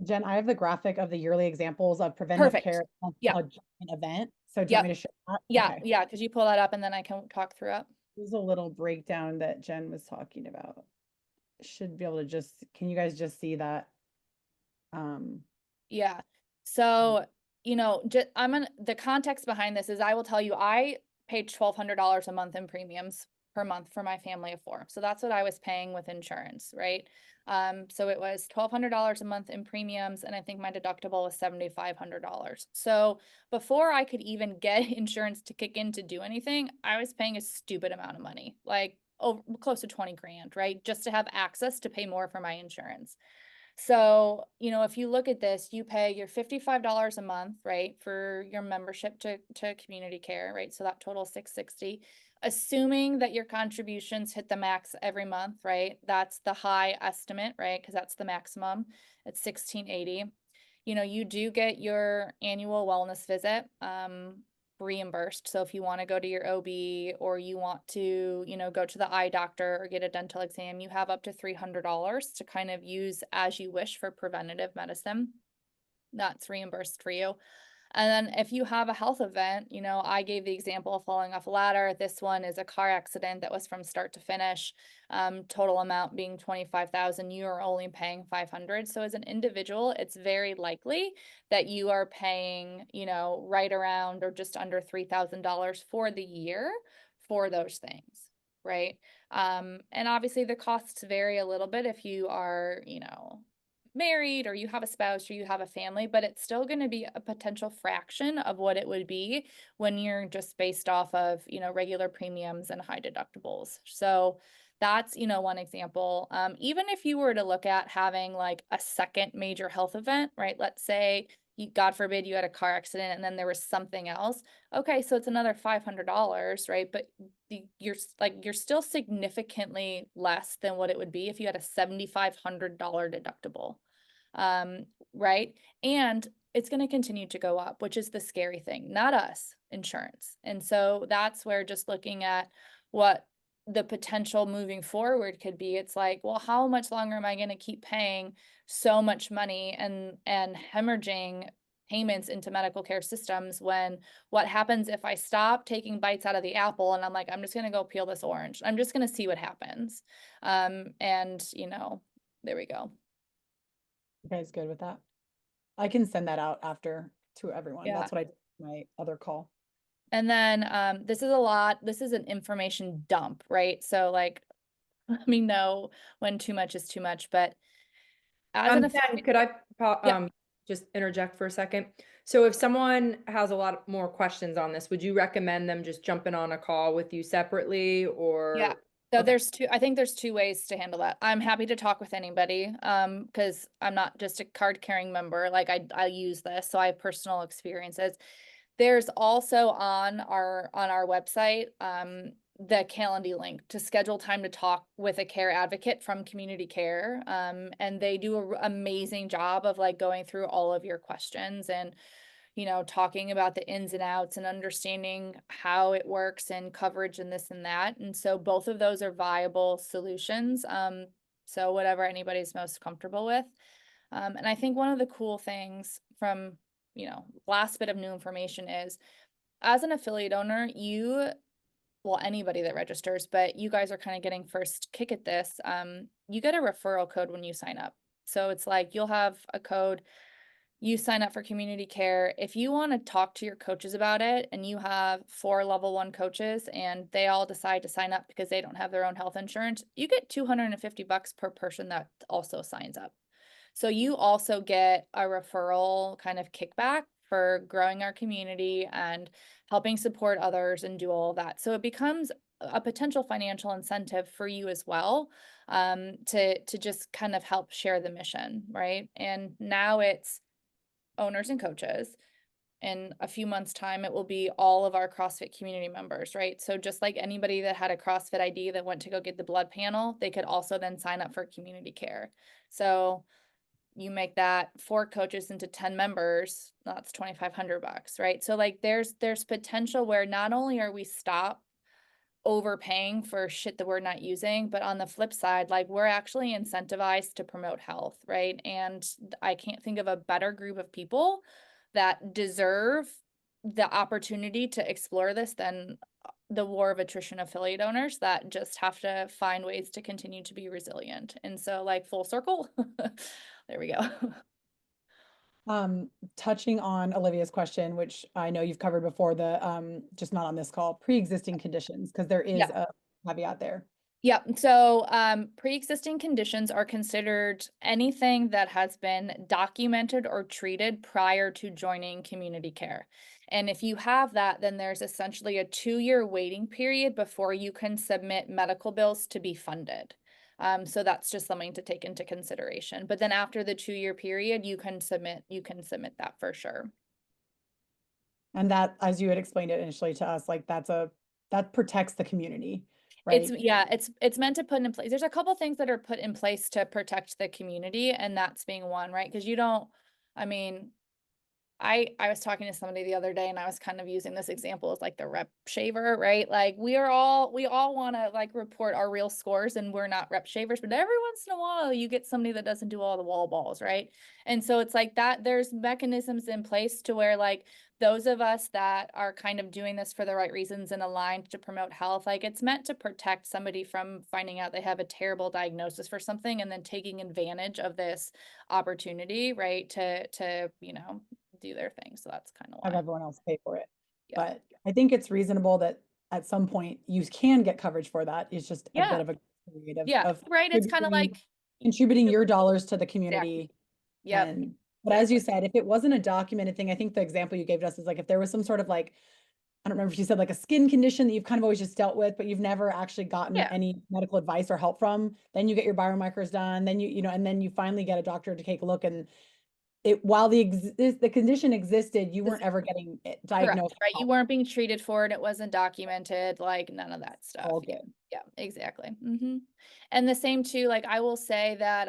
Jen, I have the graphic of the yearly examples of preventive Perfect. care Yeah. an event. So do you Yep. want me to show that? Yeah. Okay. Yeah. Because you pull that up and then I can talk through it. There's a little breakdown that Jen was talking about. Should be able to can you guys just see that? Yeah. So, the context behind this is I will tell you, I paid $1,200 a month in premiums per month for my family of 4. So that's what I was paying with insurance, right? So it was $1,200 a month in premiums, and I think my deductible was $7,500. So before I could even get insurance to kick in to do anything, I was paying a stupid amount of money, like close to 20 grand, right? Just to have access to pay more for my insurance. So, if you look at this, you pay your $55 a month, right, for your membership to CommunityCare, right? So that total $660, assuming that your contributions hit the max every month, right? That's the high estimate, right? Because that's the maximum. It's $1,680. You do get your annual wellness visit, reimbursed. So if you want to go to your OB or you want to, go to the eye doctor or get a dental exam, you have up to $300 to kind of use as you wish for preventative medicine. That's reimbursed for you. And then if you have a health event, I gave the example of falling off a ladder. This one is a car accident that was from start to finish. Total amount being 25,000, you are only paying 500. So as an individual, it's very likely that you are paying, right around or just under $3,000 for the year for those things, right? And obviously the costs vary a little bit if you are, married or you have a spouse or you have a family, but it's still going to be a potential fraction of what it would be when you're just based off of, regular premiums and high deductibles. So that's, one example. Even if you were to look at having like a second major health event, right? Let's say God forbid you had a car accident and then there was something else. Okay, so it's another $500, right? But you're still significantly less than what it would be if you had a $7,500 deductible. Right? And it's going to continue to go up, which is the scary thing, not us, insurance. And so that's where just looking at what the potential moving forward could be, it's like, well, how much longer am I going to keep paying so much money and hemorrhaging payments into medical care systems when what happens if I stop taking bites out of the apple and I'm like, I'm just going to go peel this orange. I'm just going to see what happens. And there we go. You guys good with that? I can send that out after to everyone. Yeah. That's what I did with my other call. And then this is an information dump, right? So like, let me know when too much is too much, but as an Jen, could I Yeah. just interject for a second? So if someone has a lot more questions on this, would you recommend them just jumping on a call with you separately or? Yeah. So Okay. I think there's two ways to handle that. I'm happy to talk with anybody, because I'm not just a card carrying member. Like I use this, so I have personal experiences. There's also on our website, the Calendly link to schedule time to talk with a care advocate from CommunityCare. And they do an amazing job of like going through all of your questions and talking about the ins and outs and understanding how it works and coverage and this and that. And so both of those are viable solutions. So whatever anybody's most comfortable with. And I think one of the cool things from, last bit of new information is as an affiliate owner, anybody that registers, but you guys are kind of getting first kick at this. You get a referral code when you sign up. So it's like you'll have a code. You sign up for CommunityCare. If you want to talk to your coaches about it and you have 4 level 1 coaches and they all decide to sign up because they don't have their own health insurance, you get $250 per person that also signs up. So you also get a referral kind of kickback for growing our community and helping support others and do all of that. So it becomes a potential financial incentive for you as well, to just kind of help share the mission, right? And now it's owners and coaches. In a few months' time, it will be all of our CrossFit community members, right? So just like anybody that had a CrossFit ID that went to go get the blood panel, they could also then sign up for CommunityCare. So you make that 4 coaches into 10 members, that's $2,500, right? So like there's potential where not only are we stop overpaying for shit that we're not using, but on the flip side, like we're actually incentivized to promote health, right? And I can't think of a better group of people that deserve the opportunity to explore this than the war of attrition affiliate owners that just have to find ways to continue to be resilient. And so like full circle, there we go. Touching on Olivia's question, which I know you've covered before, the just not on this call, pre-existing conditions, because there is a caveat there. Yeah. So pre-existing conditions are considered anything that has been documented or treated prior to joining CommunityCare. And if you have that, then there's essentially a 2-year waiting period before you can submit medical bills to be funded. So that's just something to take into consideration. But then after the 2-year period, you can submit that for sure. And that, as you had explained it initially to us, like that protects the community. Right. It's meant to put in place. There's a couple things that are put in place to protect the community, and that's being one, right? Because I was talking to somebody the other day and I was kind of using this example as like the rep shaver, right? Like we all want to like report our real scores and we're not rep shavers, but every once in a while you get somebody that doesn't do all the wall balls, right? And so it's like that there's mechanisms in place to where like those of us that are kind of doing this for the right reasons and aligned to promote health, like it's meant to protect somebody from finding out they have a terrible diagnosis for something and then taking advantage of this opportunity, right? To, you know, do their thing. So that's kind of Have why. everyone else pay for it. Yeah. But I think it's reasonable that at some point you can get coverage for that. It's just a bit Yeah. of a period Yeah. of Right. It's kind of like, contributing your dollars to the exactly. community. Yep. And but as you said, if it wasn't a documented thing, I think the example you gave us is like if there was some sort of like, I don't remember if you said like a skin condition that you've kind of always just dealt with, but you've never actually gotten Yeah. any medical advice or help from, then you get your biomarkers done, then you know, and then you finally get a doctor to take a look, and it while the condition existed, you weren't ever getting it Correct, diagnosed. right? You weren't being treated for it. It wasn't documented, like none of that stuff. All Yeah. good. Yeah, exactly. And the same too, like I will say that,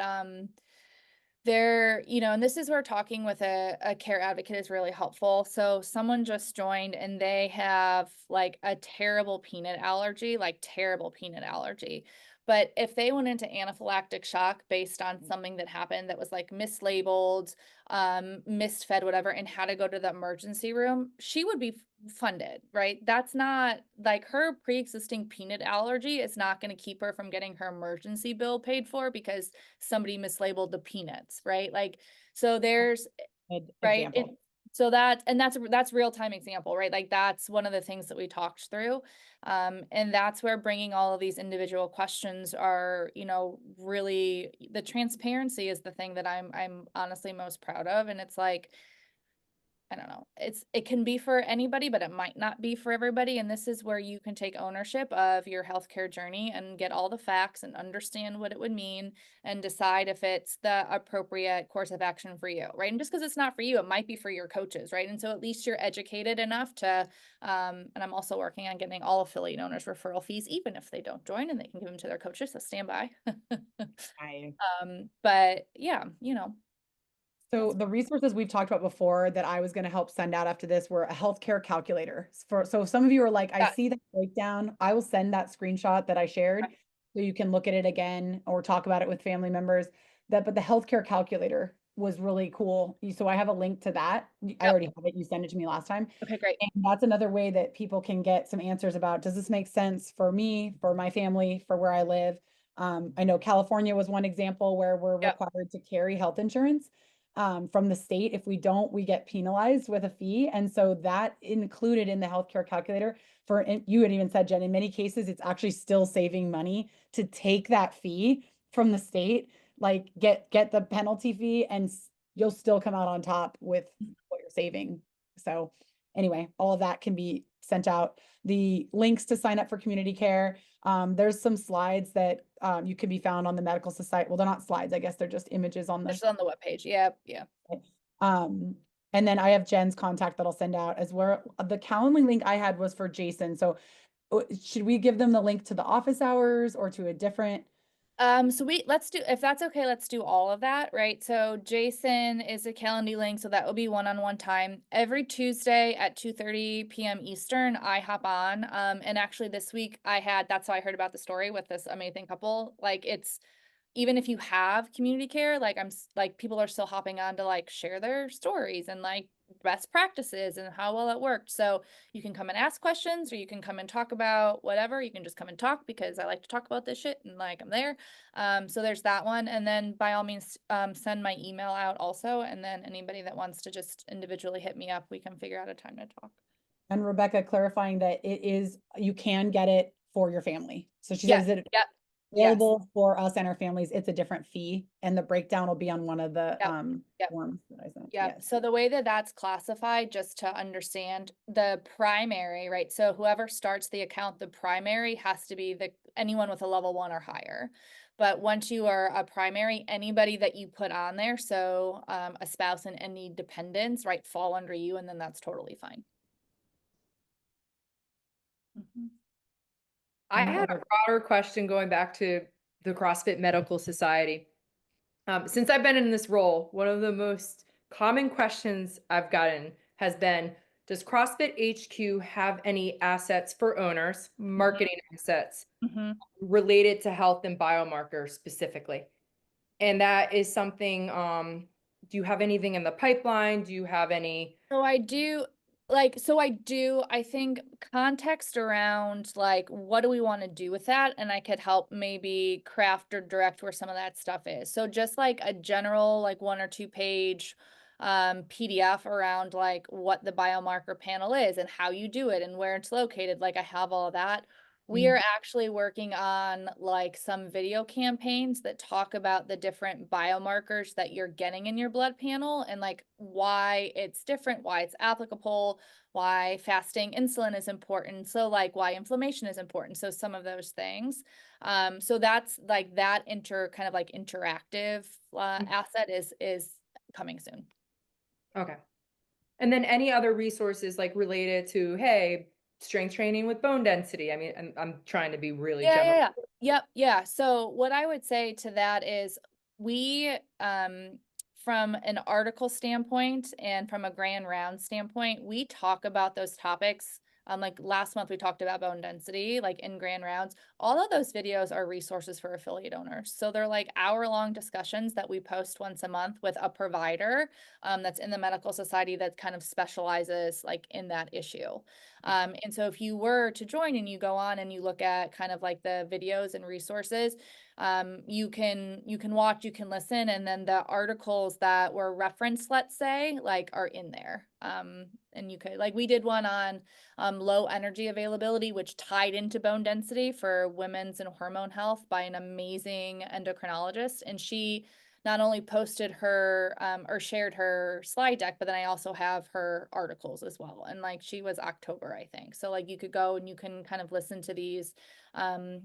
there, you know, and this is where talking with a care advocate is really helpful. So someone just joined and they have like a terrible peanut allergy, like terrible peanut allergy. But if they went into anaphylactic shock based on something that happened that was like mislabeled, misfed, whatever, and had to go to the emergency room, she would be funded, right? That's not like her pre-existing peanut allergy is not going to keep her from getting her emergency bill paid for because somebody mislabeled the peanuts, right? Like, so there's, right? Example. So that's real-time example, right? Like that's one of the things that we talked through. And that's where bringing all of these individual questions are, you know, really the transparency is the thing that I'm honestly most proud of. And it's like, I don't know. It can be for anybody, but it might not be for everybody. And this is where you can take ownership of your healthcare journey and get all the facts and understand what it would mean and decide if it's the appropriate course of action for you, right? And just because it's not for you, it might be for your coaches, right? And so at least you're educated enough to, and I'm also working on getting all affiliate owners referral fees, even if they don't join, and they can give them to their coaches, so stand by. But yeah, you know. So the resources we've talked about before that I was going to help send out after this were a healthcare calculator. So some of you are like, I see that breakdown. I will send that screenshot that I shared so you can look at it again or talk about it with family members. But the healthcare calculator was really cool. So I have a link to that. I already have it. You sent it to me last time. Okay, great. And that's another way that people can get some answers about, does this make sense for me, for my family, for where I live? I know California was one example where we're required to carry health insurance from the state. If we don't, we get penalized with a fee. And so that included in the healthcare calculator for, you had even said, Jen, in many cases, it's actually still saving money to take that fee from the state, like get the penalty fee, and you'll still come out on top with what you're saving. So anyway, all of that can be sent out. The links to sign up for CommunityCare. There's some slides that you can be found on the Medical Society. Well, they're not slides, I guess they're just images on the. Just on the webpage. Yep. Yeah. And then I have Jen's contact that I'll send out as well. The Calendly link I had was for Jason. So should we give them the link to the office hours or to a different? So let's do, if that's okay, let's do all of that, right? So Jason is a Calendly link, so that will be one-on-one time. Every Tuesday at 2:30 p.m. Eastern, I hop on. And actually this week that's how I heard about the story with this amazing couple. Like it's, even if you have CommunityCare, like people are still hopping on to like share their stories and like best practices and how well it worked. So you can come and ask questions, or you can come and talk about whatever. You can just come and talk because I like to talk about this shit and like I'm there. So there's that one. And then by all means, send my email out also. And then anybody that wants to just individually hit me up, we can figure out a time to talk. And Rebecca clarifying that you can get it for your family. So she says it available for us and our families. It's a different fee, and the breakdown will be on one of the forms that I sent. Yeah. So the way that that's classified, just to understand, the primary, right? So whoever starts the account, the primary has to be anyone with a level 1 or higher. But once you are a primary, anybody that you put on there, so a spouse and any dependents, right, fall under you, and then that's totally fine. I had a broader question going back to the CrossFit Medical Society. Since I've been in this role, one of the most common questions I've gotten has been, does CrossFit HQ have any assets for owners, marketing assets Mhm. related to health and biomarkers specifically? And that is something, do you have anything in the pipeline? Do you have any? So I think context around like what do we want to do with that, and I could help maybe craft or direct where some of that stuff is. So just like a general like 1 or 2 page PDF around like what the biomarker panel is and how you do it and where it's located. Like I have all of that. We are actually working on like some video campaigns that talk about the different biomarkers that you're getting in your blood panel and like why it's different, why it's applicable, why fasting insulin is important. So like why inflammation is important. So some of those things. So that's like that kind of like interactive asset is coming soon. Okay. And then any other resources like related to, hey, strength training with bone density? I mean, I'm trying to be really general. Yep, yeah. So what I would say to that is we, from an article standpoint and from a grand round standpoint, we talk about those topics. Like last month we talked about bone density, like in grand rounds. All of those videos are resources for affiliate owners. So they're like hour-long discussions that we post once a month with a provider that's in the medical society that kind of specializes like in that issue. And so if you were to join and you go on and you look at kind of like the videos and resources, you can watch, you can listen, and then the articles that were referenced, let's say, like are in there. And you could, like we did one on low energy availability, which tied into bone density for women's and hormone health by an amazing endocrinologist. And she not only posted her or shared her slide deck, but then I also have her articles as well. And like she was October, I think. So like you could go and you can kind of listen to these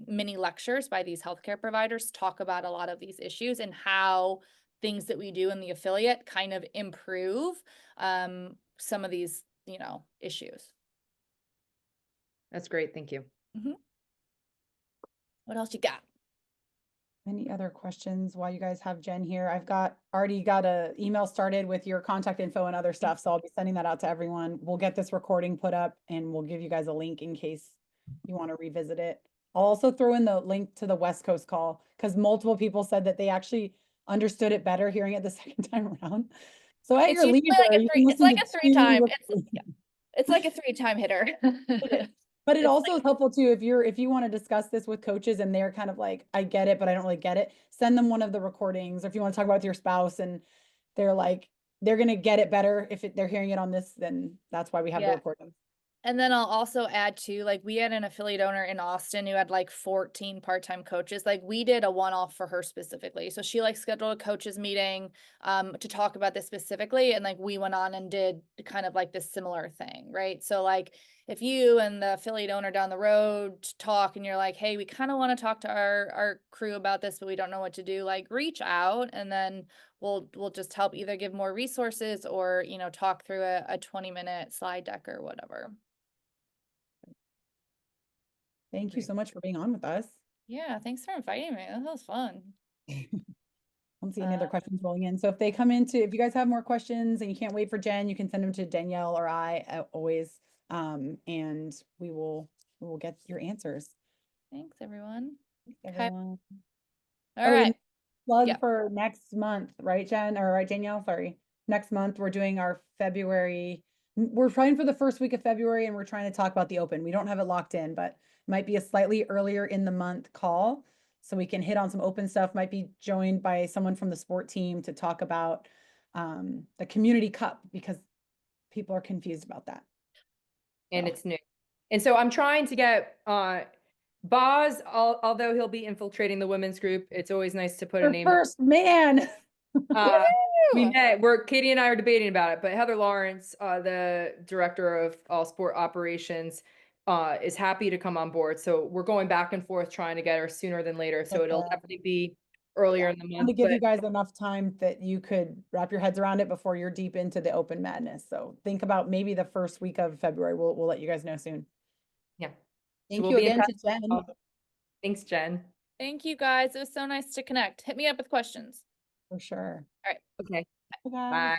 mini lectures by these healthcare providers talk about a lot of these issues and how things that we do in the affiliate kind of improve some of these, issues. That's great. Thank you. What else you got? Any other questions while you guys have Jen here? I've already got a email started with your contact info and other stuff, so I'll be sending that out to everyone. We'll get this recording put up and we'll give you guys a link in case you want to revisit it. I'll also throw in the link to the West Coast call because multiple people said that they actually understood it better hearing it the second time around. So at your leisure, you can listen to it's like a 3-time hitter. But it also is helpful too, if you want to discuss this with coaches and they're kind of like, I get it, but I don't really get it, send them one of the recordings. Or if you want to talk about it with your spouse and they're like, they're going to get it better if they're hearing it on this, then that's why we have the recordings. And then I'll also add too, like we had an affiliate owner in Austin who had like 14 part-time coaches. Like we did a one-off for her specifically. So she like scheduled a coaches meeting to talk about this specifically. And like we went on and did kind of like this similar thing, right? So like if you and the affiliate owner down the road talk and you're like, hey, we kind of want to talk to our crew about this, but we don't know what to do, like reach out and then we'll just help either give more resources or, talk through a 20-minute slide deck or whatever. Thank you so much for being on with us. Yeah, thanks for inviting me. That was fun. I don't see any other questions rolling in. So if you guys have more questions and you can't wait for Jen, you can send them to Danielle or I always, and we will get your answers. Thanks, everyone. Thanks, everyone. All right. Plug for next month, right, Jen? Or right, Danielle? Sorry. Next month, we're doing our February. We're trying for the first week of February, and we're trying to talk about the open. We don't have it locked in, but it might be a slightly earlier in the month call. So we can hit on some open stuff, might be joined by someone from the sport team to talk about the Community Cup because people are confused about that. And it's new. And so I'm trying to get Boz, although he'll be infiltrating the women's group, it's always nice to put a name. First man. Katie and I are debating about it, but Heather Lawrence, the director of all sport operations, is happy to come on board. So we're going back and forth trying to get her sooner than later. So it'll definitely be earlier in the month. To give you guys enough time that you could wrap your heads around it before you're deep into the open madness. So think about maybe the first week of February. We'll let you guys know soon. Yeah. Thank you again to Jen. Thanks, Jen. Thank you guys. It was so nice to connect. Hit me up with questions. For sure. All right. Okay. Bye. Bye.